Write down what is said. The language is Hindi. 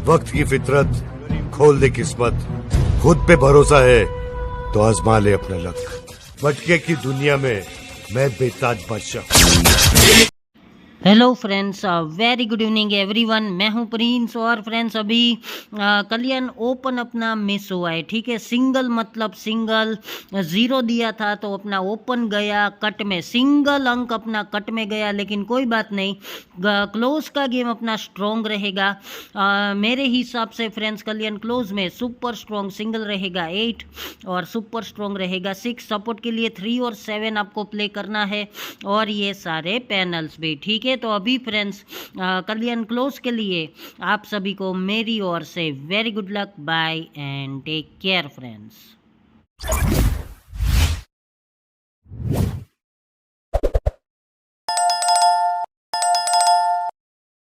वक्त की फितरत खोल दे किस्मत, खुद पे भरोसा है तो आजमा ले अपना लक। भटके की दुनिया में मैं बेताज बादशाह। Hello friends, very good evening everyone. मैं हूं प्रिंस और फ्रेंड्स अभी कल्याण ओपन अपना मिस हुआ है। ठीक है, सिंगल मतलब सिंगल, ज़ीरो दिया था तो अपना ओपन गया कट में, सिंगल अंक अपना कट में गया। लेकिन कोई बात नहीं, क्लोज का गेम अपना स्ट्रॉन्ग रहेगा। मेरे हिसाब से फ्रेंड्स कल्याण क्लोज में सुपर स्ट्रॉन्ग सिंगल रहेगा 8 और सुपर स्ट्रॉन्ग रहेगा 6। सपोर्ट के लिए 3 और 7 आपको प्ले करना है और ये सारे पैनल्स भी। ठीक है, तो अभी फ्रेंड्स कल्याण क्लोज के लिए आप सभी को मेरी ओर से very good luck, bye and take care friends.